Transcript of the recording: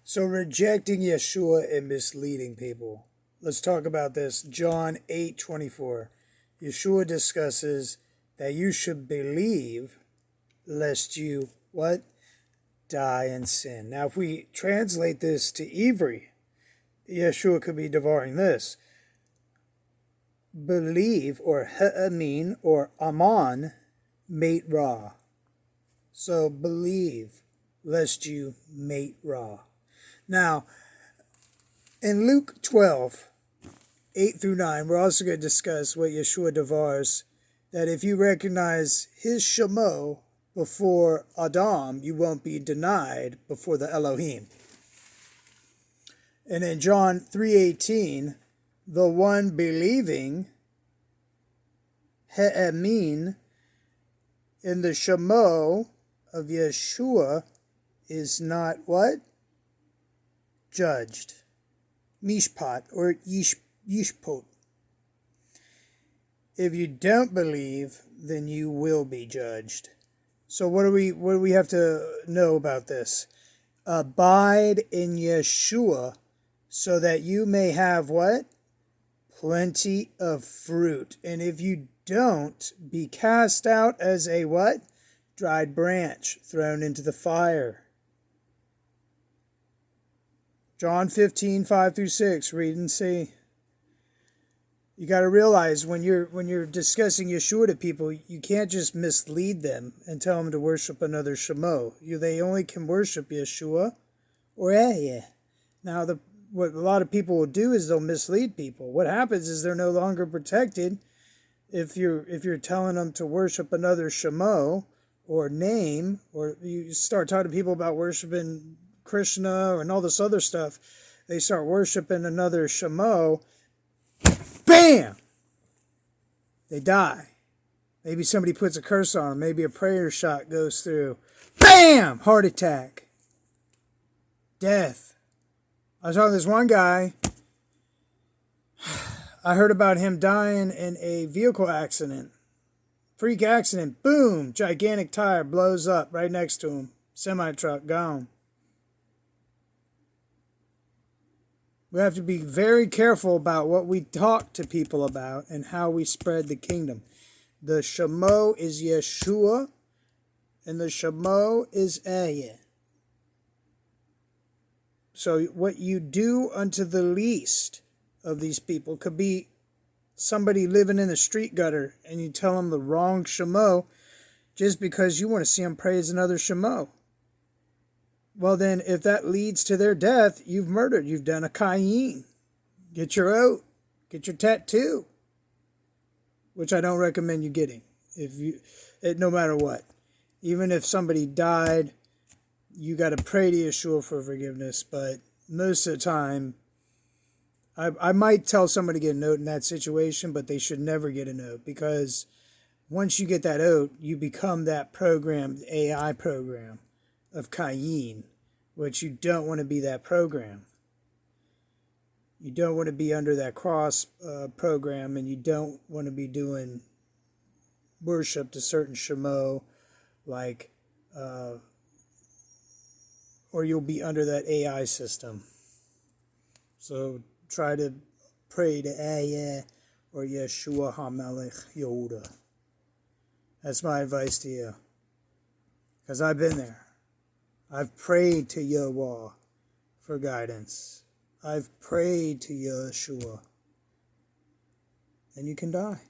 So rejecting Yeshua and misleading people. Let's talk about this. John 8:24. Yeshua discusses that you should believe lest you, what? Die in sin. Now if we translate this to Ivri, Yeshua could be devouring this. Believe, or ha'amin, or aman, mate ra. So believe lest you mate ra. Now, in Luke 12:8-9, we're also going to discuss what Yeshua devars, that if you recognize his shemo before Adam, you won't be denied before the Elohim. And in John 3:18, the one believing, he'emin, in the shemo of Yeshua is not what? Judged. Mishpat, or yishpot. If you don't believe, then you will be judged. So what do we have to know about this? Abide in Yeshua so that you may have what? Plenty of fruit. And if you don't, be cast out as a what? Dried branch thrown into the fire. John 15:5-6, read and see. You got to realize when you're discussing Yeshua to people, you can't just mislead them and tell them to worship another shemo. They only can worship Yeshua or Ehyeh. Now, what a lot of people will do is they'll mislead people. What happens is they're no longer protected if you're telling them to worship another shemo or name, or you start talking to people about worshiping Krishna and all this other stuff. They start worshiping another shemo. Bam! They die. Maybe somebody puts a curse on them. Maybe a prayer shot goes through. Bam! Heart attack. Death. I was talking to this one guy. I heard about him dying in a vehicle accident. Freak accident. Boom! Gigantic tire blows up right next to him. Semi-truck gone. We have to be very careful about what we talk to people about and how we spread the kingdom. The shemo is Yeshua, and the shemo is Ehyeh. So what you do unto the least of these people could be somebody living in the street gutter, and you tell them the wrong shemo just because you want to see them praise another shemo. Well, then, if that leads to their death, you've murdered. You've done a Cain. Get your oath. Get your tattoo. Which I don't recommend you getting. No matter what. Even if somebody died, you got to pray to Yeshua for forgiveness. But most of the time, I might tell somebody to get a note in that situation, but they should never get a note. Because once you get that oath, you become that programmed AI program of Cain, which you don't want to be that program. You don't want to be under that cross program, and you don't want to be doing worship to certain shemo, like, or you'll be under that AI system. So try to pray to Ehyeh or Yeshua HaMelech Yehuda. That's my advice to you, because I've been there. I've prayed to Yahweh for guidance. I've prayed to Yeshua. And you can die.